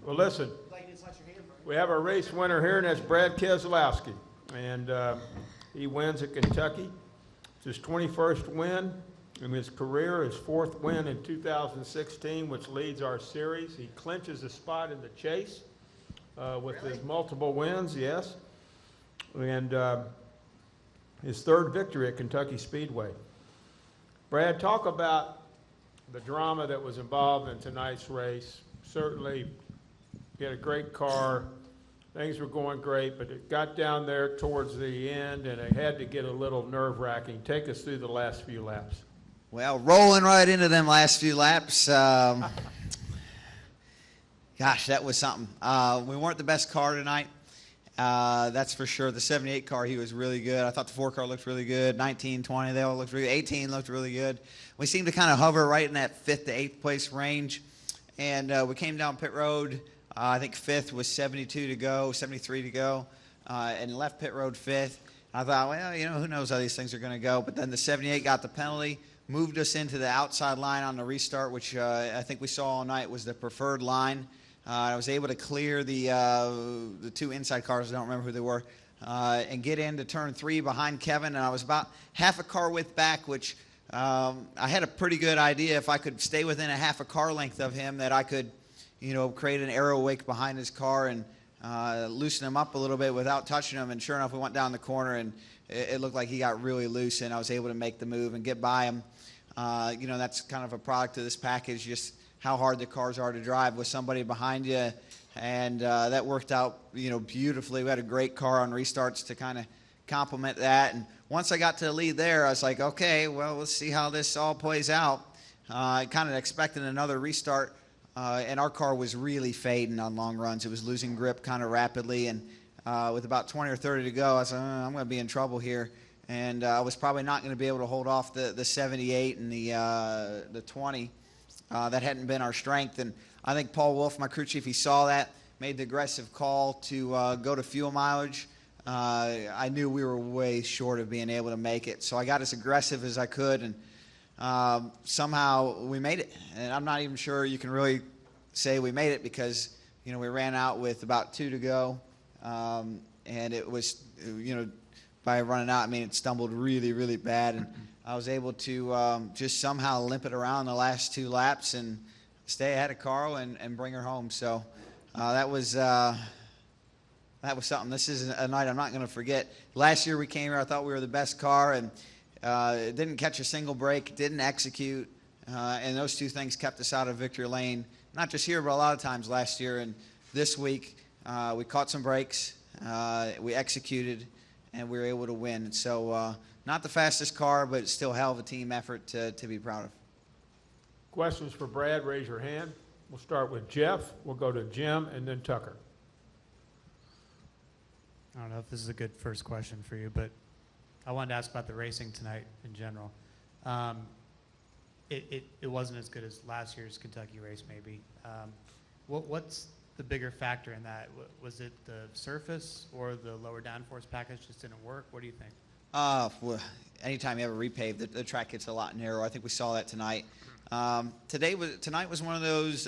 Well, listen, we have our race winner here, and that's Brad Keselowski. And he wins at Kentucky. It's his 21st win in his career, his 4th win in 2016, which leads our series. He clinches a spot in the chase with his multiple wins, yes. And his 3rd victory at Kentucky Speedway. Brad, talk about the drama that was involved in tonight's race. Certainly, he had a great car. Things were going great, but it got down there towards the end, and it had to get a little nerve-wracking. Take us through the last few laps. Well, rolling right into them last few laps. Gosh, that was something. We weren't the best car tonight. That's for sure. The 78 car, he was really good. I thought the 4 car looked really good. 19, 20, they all looked really good. 18 looked really good. We seemed to kind of hover right in that 5th to 8th place range. And we came down pit road. I think 5th was 72 to go, 73 to go, and left pit road 5th. I thought, well, who knows how these things are going to go. But then the 78 got the penalty, moved us into the outside line on the restart, which I think we saw all night was the preferred line. I was able to clear the 2 inside cars, I don't remember who they were, and get into turn 3 behind Kevin. And I was about half a car width back, which I had a pretty good idea if I could stay within a half a car length of him that I could, create an aero wake behind his car and loosen him up a little bit without touching him. And sure enough, we went down the corner, and it looked like he got really loose, and I was able to make the move and get by him. That's kind of a product of this package, just how hard the cars are to drive with somebody behind you. And that worked out, beautifully. We had a great car on restarts to kind of complement that. And once I got to the lead there, I was like, okay, well, let's see how this all plays out. I kind of expected another restart. And our car was really fading on long runs. It was losing grip kind of rapidly, and with about 20 or 30 to go, I was like, I'm going to be in trouble here. And I was probably not going to be able to hold off the 78 and the 20. That hadn't been our strength. And I think Paul Wolf, my crew chief, he saw that, made the aggressive call to go to fuel mileage. I knew we were way short of being able to make it, so I got as aggressive as I could, and somehow we made it. And I'm not even sure you can really say we made it because, we ran out with about 2 to go. And it was, by running out, it stumbled really, really bad. And I was able to just somehow limp it around the last 2 laps and stay ahead of Carl and bring her home. So that was something. This is a night I'm not going to forget. Last year we came here, I thought we were the best car, and it didn't catch a single break, didn't execute, and those 2 things kept us out of victory lane, not just here, but a lot of times last year. And this week, we caught some breaks, we executed, and we were able to win. So not the fastest car, but it's still a hell of a team effort to be proud of. Questions for Brad, raise your hand. We'll start with Jeff, we'll go to Jim, and then Tucker. I don't know if this is a good first question for you, but I wanted to ask about the racing tonight in general. It wasn't as good as last year's Kentucky race, maybe. What's the bigger factor in that? Was it the surface or the lower downforce package just didn't work? What do you think? Well, anytime you have a repave, the track gets a lot narrower. I think we saw that tonight. Tonight was one of those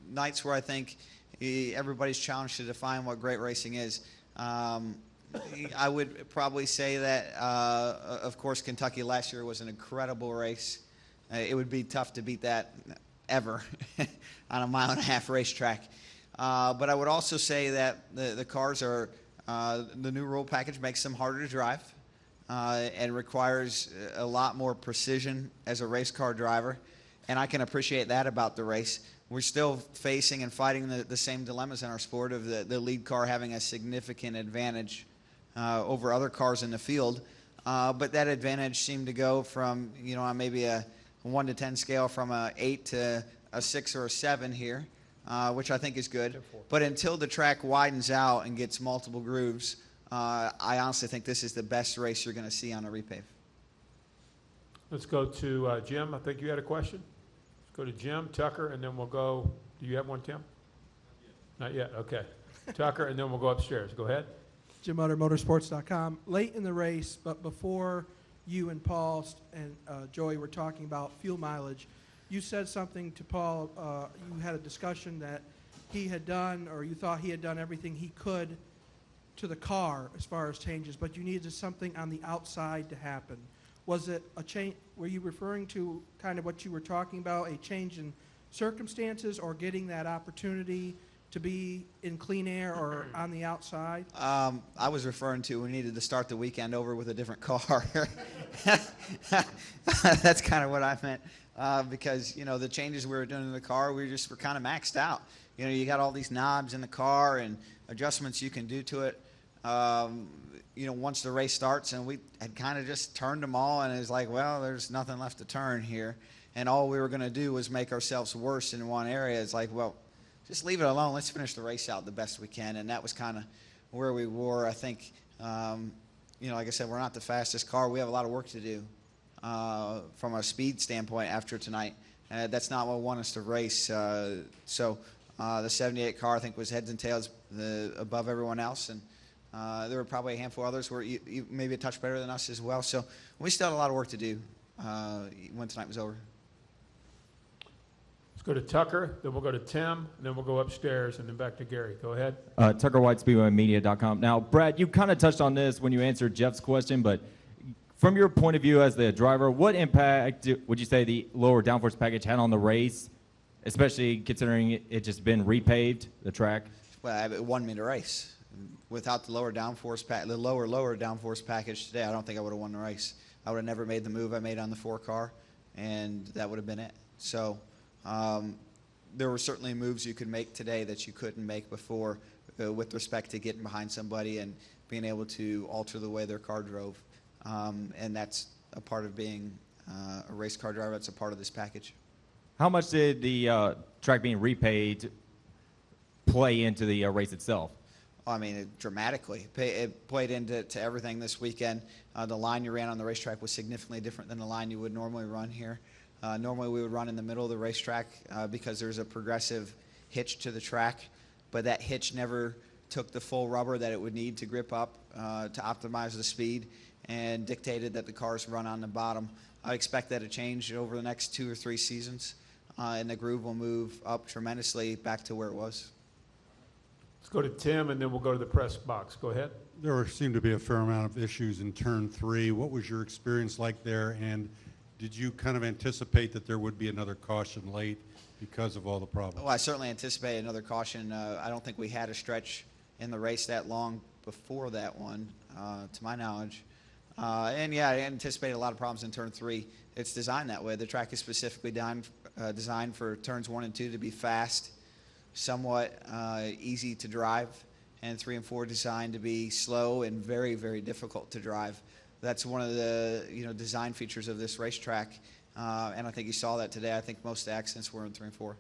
nights where I think everybody's challenged to define what great racing is. I would probably say that, of course, Kentucky last year was an incredible race. It would be tough to beat that ever on a 1.5-mile racetrack. But I would also say that the cars are, the new rule package makes them harder to drive and requires a lot more precision as a race car driver. And I can appreciate that about the race. We're still facing and fighting the same dilemmas in our sport of the lead car having a significant advantage over other cars in the field. But that advantage seemed to go from, on maybe a 1 to 10 scale from a 8 to a 6 or a 7 here, which I think is good. But until the track widens out and gets multiple grooves, I honestly think this is the best race you're going to see on a repave. Let's go to Jim. I think you had a question. Go to Jim, Tucker, and then we'll go. Do you have one, Tim? Not yet. Okay. Tucker, and then we'll go upstairs. Go ahead. Jim Utter, motorsports.com. Late in the race, but before you and Paul and Joey were talking about fuel mileage, you said something to Paul. You had a discussion that he had done, or you thought he had done everything he could to the car as far as changes, but you needed something on the outside to happen. Was it a change? Were you referring to kind of what you were talking about, a change in circumstances, or getting that opportunity to be in clean air or on the outside? I was referring to we needed to start the weekend over with a different car. That's kind of what I meant, because the changes we were doing in the car, we were kind of maxed out. You got all these knobs in the car and adjustments you can do to it. Once the race starts, and we had kind of just turned them all, and it was like, well, there's nothing left to turn here, and all we were going to do was make ourselves worse in one area. It's like, well, just leave it alone. Let's finish the race out the best we can, and that was kind of where we were. I think, like I said, we're not the fastest car. We have a lot of work to do from a speed standpoint after tonight. That's not what won us the race. So the 78 car, I think, was heads and tails above everyone else, and there were probably a handful of others who were maybe a touch better than us as well. So we still had a lot of work to do when tonight was over. Let's go to Tucker, then we'll go to Tim, and then we'll go upstairs, and then back to Gary. Go ahead. Tucker White, SpeedwayMedia.com. Now, Brad, you kind of touched on this when you answered Jeff's question, but from your point of view as the driver, what impact would you say the lower downforce package had on the race, especially considering it just been repaved, the track? Well, it won me the race. Without the lower downforce the lower downforce package today, I don't think I would have won the race. I would have never made the move I made on the 4 car, and that would have been it. So there were certainly moves you could make today that you couldn't make before with respect to getting behind somebody and being able to alter the way their car drove. And that's a part of being a race car driver. That's a part of this package. How much did the track being repaved play into the race itself? I mean, dramatically. It played into everything this weekend. The line you ran on the racetrack was significantly different than the line you would normally run here. Normally we would run in the middle of the racetrack because there's a progressive hitch to the track, but that hitch never took the full rubber that it would need to grip up to optimize the speed, and dictated that the cars run on the bottom. I expect that to change over the next 2 or 3 seasons, and the groove will move up tremendously back to where it was. Let's go to Tim, and then we'll go to the press box. Go ahead. There seemed to be a fair amount of issues in turn 3. What was your experience like there, and did you kind of anticipate that there would be another caution late because of all the problems? Well, I certainly anticipated another caution. I don't think we had a stretch in the race that long before that one, to my knowledge. And yeah, I anticipated a lot of problems in turn 3. It's designed that way. The track is specifically designed for turns 1 and 2 to be fast, somewhat easy to drive, and 3 and 4 designed to be slow and very, very difficult to drive. That's one of the design features of this racetrack, and I think you saw that today. I think most of the accidents were in 3 and 4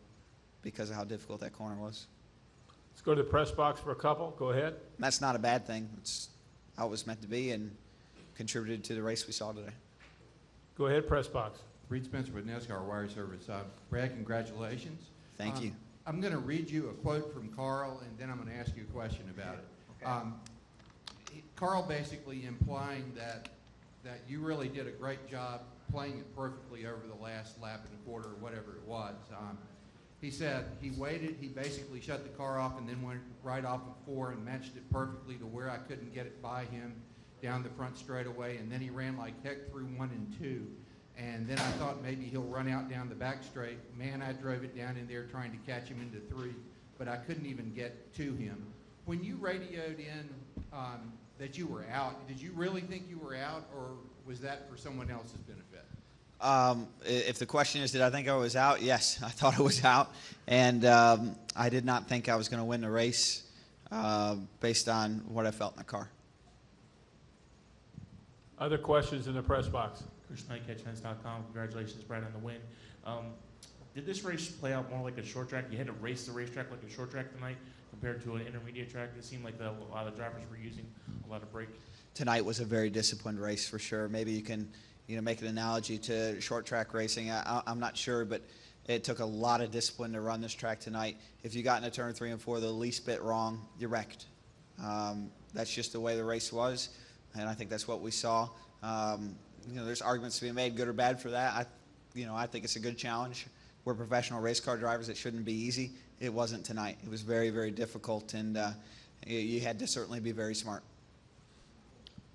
because of how difficult that corner was. Let's go to the press box for a couple. Go ahead. That's not a bad thing. It's how it was meant to be and contributed to the race we saw today. Go ahead, press box. Reed Spencer with NASCAR Wire Service. Brad, congratulations. Thank you. I'm going to read you a quote from Carl, and then I'm going to ask you a question about it. Okay. Carl basically implying that you really did a great job playing it perfectly over the last lap and a quarter or whatever it was. He said he waited, he basically shut the car off and then went right off of 4 and matched it perfectly to where I couldn't get it by him down the front straightaway, and then he ran like heck through 1 and 2. And then I thought maybe he'll run out down the back straight. Man, I drove it down in there trying to catch him into 3, but I couldn't even get to him. When you radioed in that you were out, did you really think you were out, or was that for someone else's benefit? If the question is, did I think I was out? Yes, I thought I was out, and I did not think I was going to win the race based on what I felt in the car. Other questions in the press box? Chris Knight, CatchFence.com. Congratulations, Brad, on the win. Did this race play out more like a short track? You had to race the racetrack like a short track tonight compared to an intermediate track. It seemed like a lot of drivers were using a lot of brake. Tonight was a very disciplined race for sure. Maybe you can make an analogy to short track racing. I'm not sure, but it took a lot of discipline to run this track tonight. If you got into turn 3 and 4 the least bit wrong, you're wrecked. That's just the way the race was, and I think that's what we saw. There's arguments to be made, good or bad, for that. I think it's a good challenge. we're professional race car drivers. It shouldn't be easy. It wasn't tonight. It was very, very difficult, and you had to certainly be very smart.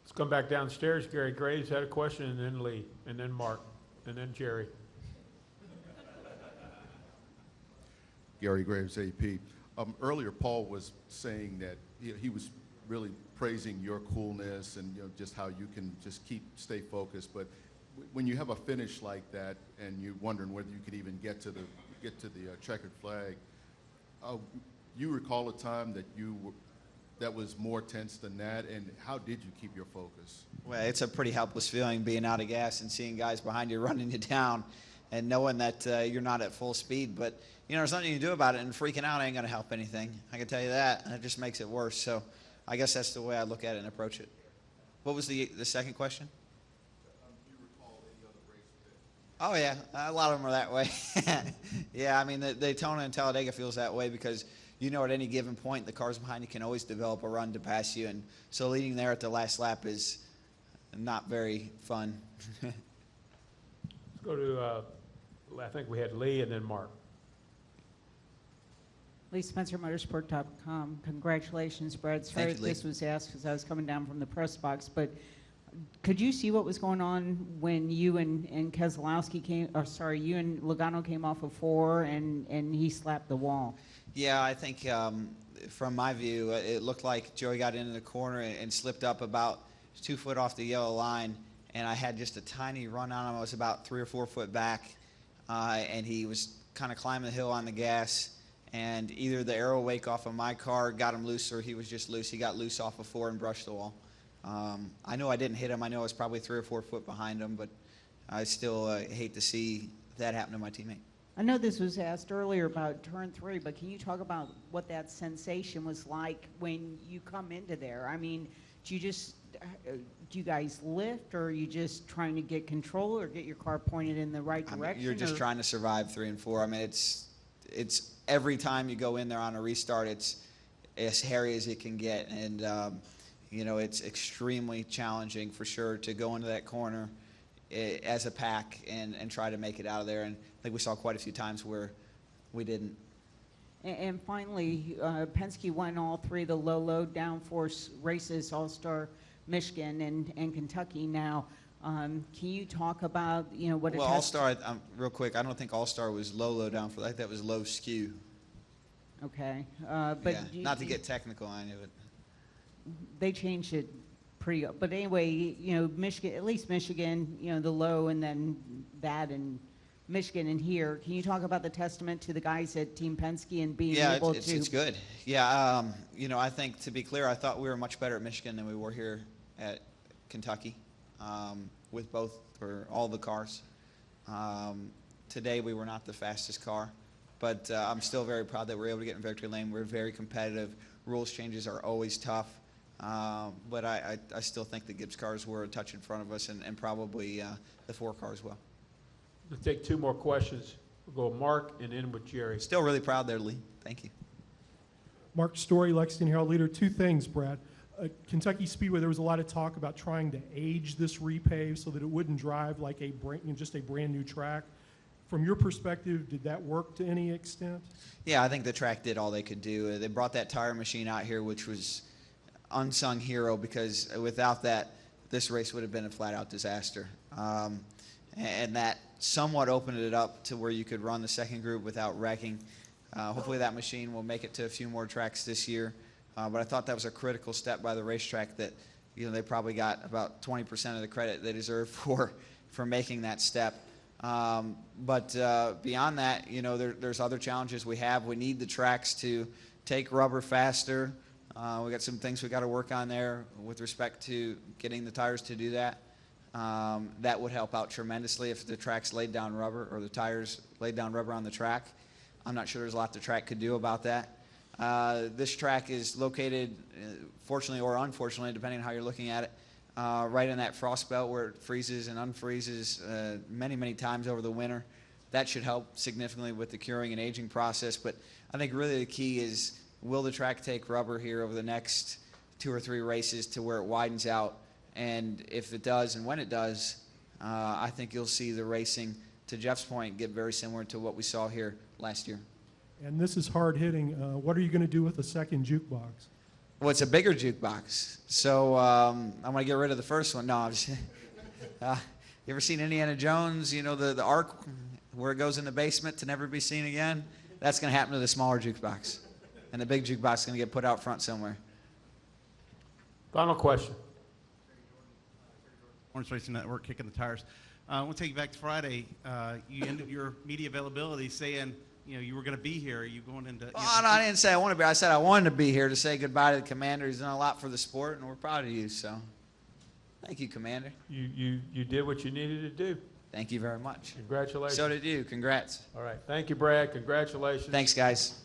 Let's come back downstairs. Gary Graves had a question, and then Lee, and then Mark, and then Jerry. Gary Graves, AP. Earlier, Paul was saying that he was really praising your coolness and just how you can just stay focused. But when you have a finish like that, and you're wondering whether you could even get to the checkered flag, you recall a time that was more tense than that, and how did you keep your focus? Well, it's a pretty helpless feeling being out of gas and seeing guys behind you running you down, and knowing that you're not at full speed. But there's nothing you can do about it, and freaking out ain't going to help anything. I can tell you that, and it just makes it worse. So I guess that's the way I look at it and approach it. What was the second question? Do you recall any other race? Oh, yeah. A lot of them are that way. Yeah, I mean, the Daytona and Talladega feels that way because at any given point, the cars behind you can always develop a run to pass you. And so leading there at the last lap is not very fun. Let's go to, I think we had Lee and then Mark. Lee Spencer, Motorsport.com. Congratulations, Brad. Sorry Thank you, Lee. this was asked because I was coming down from the press box, but could you see what was going on when you and Keselowski you and Logano came off of 4 and he slapped the wall? Yeah, I think from my view, it looked like Joey got into the corner and slipped up about 2 foot off the yellow line, and I had just a tiny run on him. I was about 3 or 4 foot back, and he was kind of climbing the hill on the gas, and either the aero wake off of my car got him loose or he was just loose. He got loose off of 4 and brushed the wall. I know I didn't hit him. I know I was probably 3 or 4 foot behind him, but I still hate to see that happen to my teammate. I know this was asked earlier about turn 3, but can you talk about what that sensation was like when you come into there? I mean, do you guys lift, or are you just trying to get control or get your car pointed in the right direction? You're just trying to survive 3 and 4. I mean, it's every time you go in there on a restart, it's as hairy as it can get, and it's extremely challenging for sure to go into that corner as a pack and try to make it out of there. And I think we saw quite a few times where we didn't. And finally, Penske won all 3 of the low downforce races, All-Star, Michigan, and Kentucky now. Can you talk about, what it Well, All-Star, real quick, I don't think All-Star was low downforce. I think that was low skew. Okay. But yeah, not to get technical on it, but they changed it pretty. But anyway, Michigan, at least Michigan, the low, and then that, and Michigan and here. Can you talk about the testament to the guys at Team Penske and being able to? Yeah, it's good. Yeah, I think, to be clear, I thought we were much better at Michigan than we were here at Kentucky with both or all the cars. Today we were not the fastest car, but I'm still very proud that we're able to get in victory lane. We're very competitive. Rules changes are always tough, but I still think the Gibbs cars were a touch in front of us, and probably the 4 cars as well. Let's take 2 more questions. We'll go Mark and in with Jerry. Still really proud there, Lee. Thank you. Mark Story, Lexington Herald Leader. 2 things, Brad. Kentucky Speedway, there was a lot of talk about trying to age this repave so that it wouldn't drive like just a brand new track. From your perspective, did that work to any extent? Yeah, I think the track did all they could do. They brought that tire machine out here, which was unsung hero, because without that, this race would have been a flat-out disaster. And that somewhat opened it up to where you could run the second group without wrecking. Hopefully that machine will make it to a few more tracks this year. But I thought that was a critical step by the racetrack that they probably got about 20% of the credit they deserve for making that step. But beyond that, there's other challenges we have. We need the tracks to take rubber faster. We got some things we got to work on there with respect to getting the tires to do that. That would help out tremendously if the tracks laid down rubber, or the tires laid down rubber on the track. I'm not sure there's a lot the track could do about that. This track is located, fortunately or unfortunately, depending on how you're looking at it, right in that frost belt where it freezes and unfreezes many, many times over the winter. That should help significantly with the curing and aging process. But I think really the key is, will the track take rubber here over the next 2 or 3 races to where it widens out? And if it does, and when it does, I think you'll see the racing to Jeff's point, get very similar to what we saw here last year. And this is hard hitting. What are you going to do with the second jukebox? Well, it's a bigger jukebox, so I'm going to get rid of the first one. No, I'm just, you ever seen Indiana Jones, you know, the ark where it goes in the basement to never be seen again? That's going to happen to the smaller jukebox. And the big jukebox is going to get put out front somewhere. Final question. Orange Racing Network, Kicking the Tires. I want to take you back to Friday. You ended your media availability saying, you know, you were going to be here. Are you going into? Oh, no, I didn't say I want to be. I said I wanted to be here to say goodbye to the Commander. He's done a lot for the sport, and we're proud of you. So, thank you, Commander. You did what you needed to do. Thank you very much. Congratulations. So did you. Congrats. All right. Thank you, Brad. Congratulations. Thanks, guys.